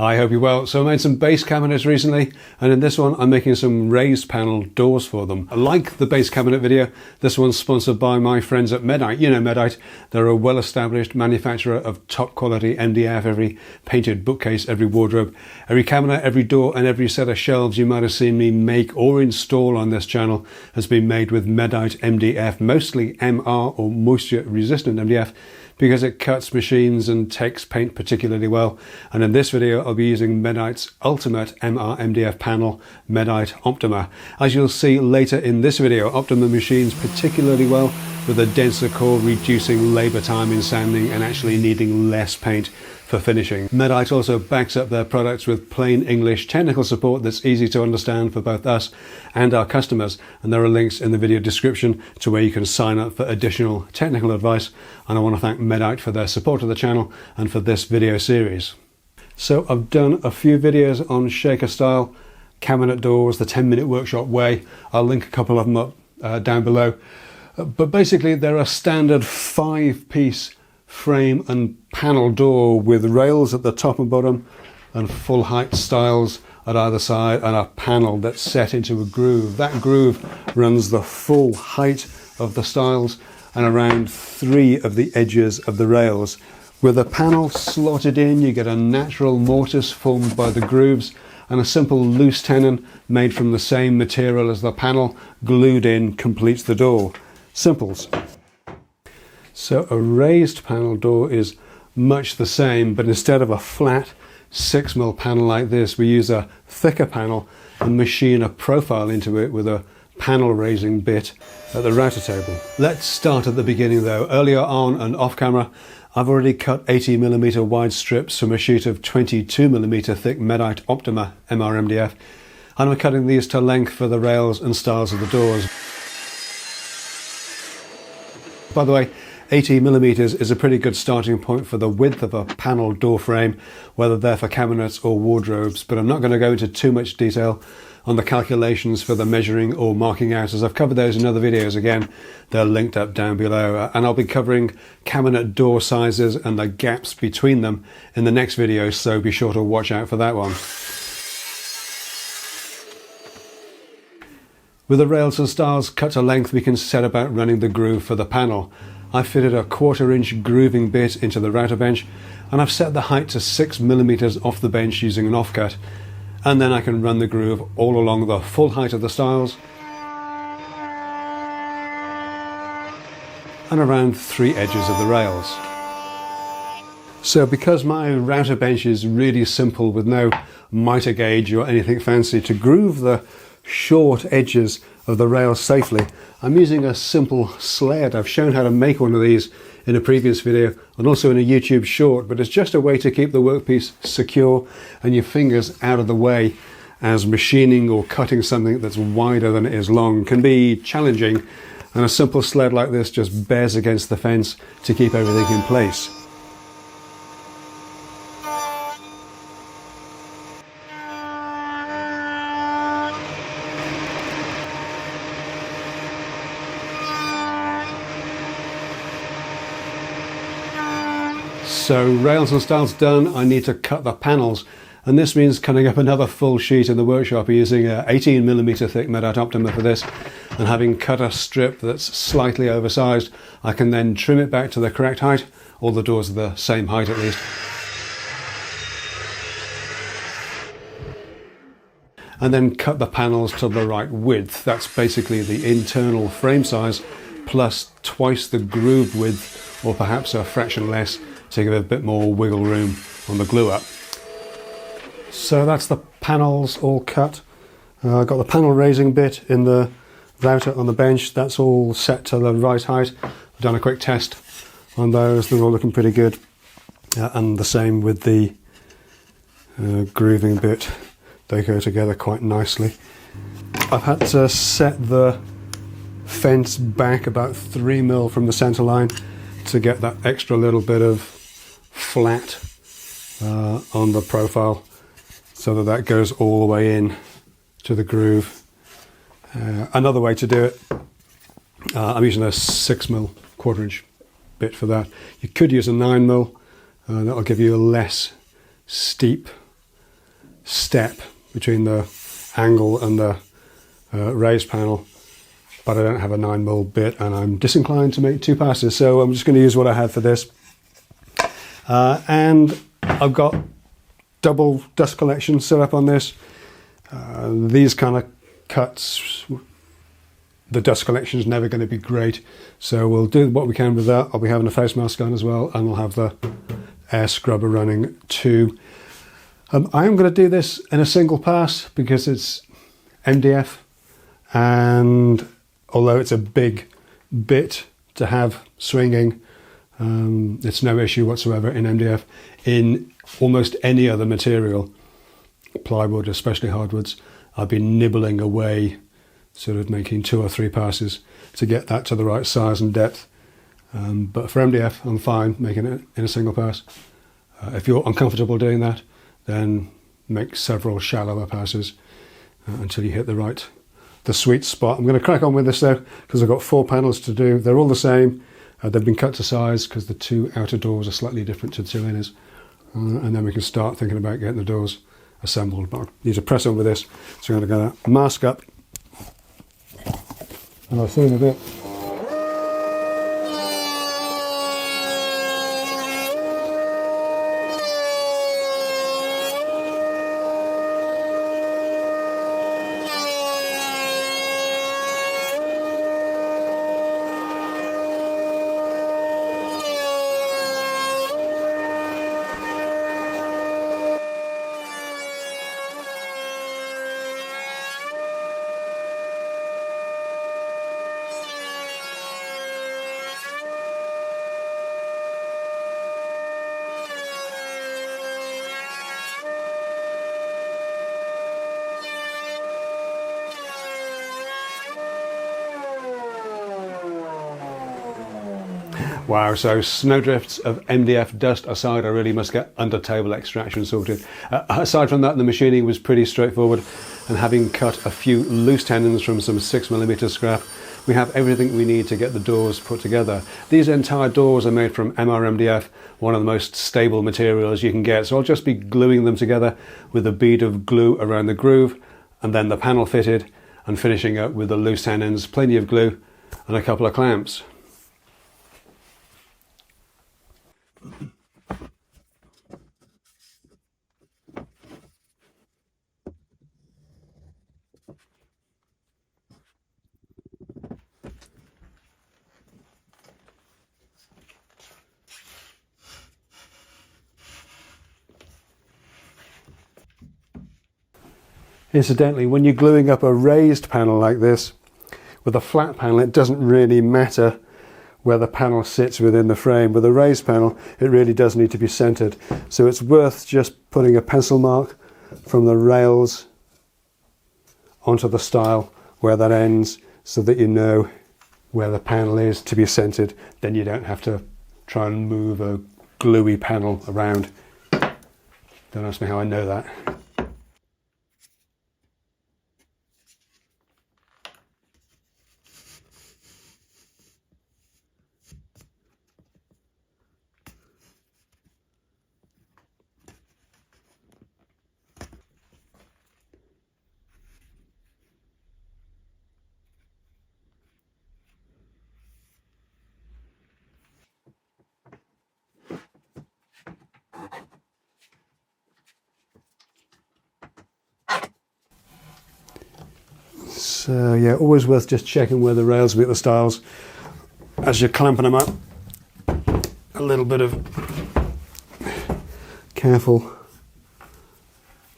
I hope you're well. So I made some base cabinets recently, and in this one I'm making some raised panel doors for them. Like the base cabinet video, this one's sponsored by my friends at Medite. You know Medite, they're a well-established manufacturer of top quality MDF. Every painted bookcase, every wardrobe, every cabinet, every door and every set of shelves you might have seen me make or install on this channel has been made with Medite MDF, mostly MR or moisture resistant MDF, because it cuts machines and takes paint particularly well. And in this video I'll be using Medite's ultimate MR MDF panel, Medite Optima. As you'll see later in this video, Optima machines particularly well with a denser core, reducing labour time in sanding and actually needing less paint for finishing. Medite also backs up their products with plain English technical support that's easy to understand for both us and our customers, and there are links in the video description to where you can sign up for additional technical advice. And I want to thank Medite for their support of the channel and for this video series. So I've done a few videos on shaker style cabinet doors, the 10-minute workshop way. I'll link a couple of them up down below. But basically they're a standard 5-piece frame and panel door with rails at the top and bottom and full height stiles at either side and a panel that's set into a groove. That groove runs the full height of the stiles and around 3 of the edges of the rails. With the panel slotted in, you get a natural mortise formed by the grooves and a simple loose tenon made from the same material as the panel glued in completes the door. Simples. So a raised panel door is much the same, but instead of a flat 6mm panel like this, we use a thicker panel and machine a profile into it with a panel raising bit at the router table. Let's start at the beginning though. Earlier on and off camera, I've already cut 80mm wide strips from a sheet of 22mm thick Medite Optima MR MDF, and I'm cutting these to length for the rails and stiles of the doors. By the way, 80mm is a pretty good starting point for the width of a panel door frame, whether they're for cabinets or wardrobes, but I'm not going to go into too much detail on the calculations for the measuring or marking out, as I've covered those in other videos. Again, they're linked up down below, and I'll be covering cabinet door sizes and the gaps between them in the next video, so be sure to watch out for that one. With the rails and stiles cut to length, we can set about running the groove for the panel. I've fitted a 1/4-inch grooving bit into the router bench, and I've set the height to 6mm off the bench using an offcut, and then I can run the groove all along the full height of the stiles and around 3 edges of the rails. So because my router bench is really simple with no mitre gauge or anything fancy, to groove the short edges of the rails safely, I'm using a simple sled. I've shown how to make one of these in a previous video and also in a YouTube short, but it's just a way to keep the workpiece secure and your fingers out of the way, as machining or cutting something that's wider than it is long can be challenging, and a simple sled like this just bears against the fence to keep everything in place. So rails and stiles done, I need to cut the panels, and this means cutting up another full sheet in the workshop using a 18mm thick Medite Optima for this, and having cut a strip that's slightly oversized, I can then trim it back to the correct height. All the doors are the same height at least. And then cut the panels to the right width. That's basically the internal frame size plus twice the groove width, or perhaps a fraction less, to give a bit more wiggle room on the glue up. So that's the panels all cut. I've got the panel raising bit in the router on the bench. That's all set to the right height. I've done a quick test on those. They're all looking pretty good. And the same with the grooving bit. They go together quite nicely. I've had to set the fence back about 3mm from the centre line to get that extra little bit of flat on the profile, so that goes all the way in to the groove. Another way to do it, I'm using a 6mm 1/4-inch bit for that. You could use a 9mm, that'll give you a less steep step between the angle and the raised panel, but I don't have a 9mm bit and I'm disinclined to make 2 passes, so I'm just going to use what I had for this. And I've got double dust collection set up on this. These kind of cuts, the dust collection is never going to be great, so we'll do what we can with that. I'll be having a face mask on as well, and we'll have the air scrubber running too. I am going to do this in a single pass because it's MDF, and although it's a big bit to have swinging, it's no issue whatsoever in MDF. In almost any other material, plywood, especially hardwoods, I've been nibbling away, sort of making 2 or 3 passes to get that to the right size and depth. But for MDF, I'm fine making it in a single pass. If you're uncomfortable doing that, then make several shallower passes until you hit the sweet spot. I'm going to crack on with this though, because I've got 4 panels to do. They're all the same. They've been cut to size because the 2 outer doors are slightly different to the 2 inners. And then we can start thinking about getting the doors assembled. But I need to press on with this, so I'm going to mask up, and I'll see you in a bit. Wow, so snowdrifts of MDF dust aside, I really must get under table extraction sorted. Aside from that, the machining was pretty straightforward, and having cut a few loose tendons from some 6mm scrap, we have everything we need to get the doors put together. These entire doors are made from MDF, one of the most stable materials you can get, so I'll just be gluing them together with a bead of glue around the groove, and then the panel fitted, and finishing up with the loose tendons, plenty of glue, and a couple of clamps. Incidentally, when you're gluing up a raised panel like this, with a flat panel it doesn't really matter where the panel sits within the frame. With a raised panel it really does need to be centered, so it's worth just putting a pencil mark from the rails onto the stile where that ends, so that you know where the panel is to be centered. Then you don't have to try and move a gluey panel around. Don't ask me how I know that. So yeah, always worth just checking where the rails meet the stiles as you're clamping them up. A little bit of careful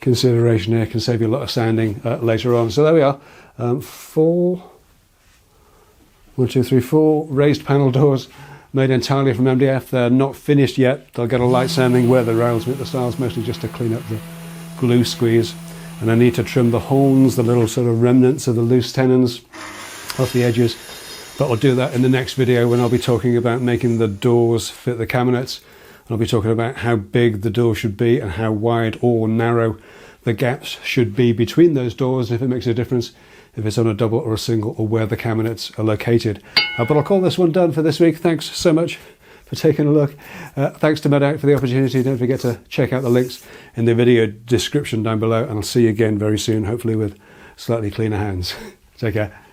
consideration here can save you a lot of sanding later on. So there we are, 4 raised panel doors made entirely from MDF. They're not finished yet. They'll get a light sanding where the rails meet the stiles, mostly just to clean up the glue squeeze. And I need to trim the horns, the little sort of remnants of the loose tenons off the edges. But I'll do that in the next video, when I'll be talking about making the doors fit the cabinets. I'll be talking about how big the door should be and how wide or narrow the gaps should be between those doors, if it makes a difference, if it's on a double or a single, or where the cabinets are located. But I'll call this one done for this week. Thanks so much for taking a look. Thanks to Medite for the opportunity. Don't forget to check out the links in the video description down below, and I'll see you again very soon, hopefully with slightly cleaner hands. Take care.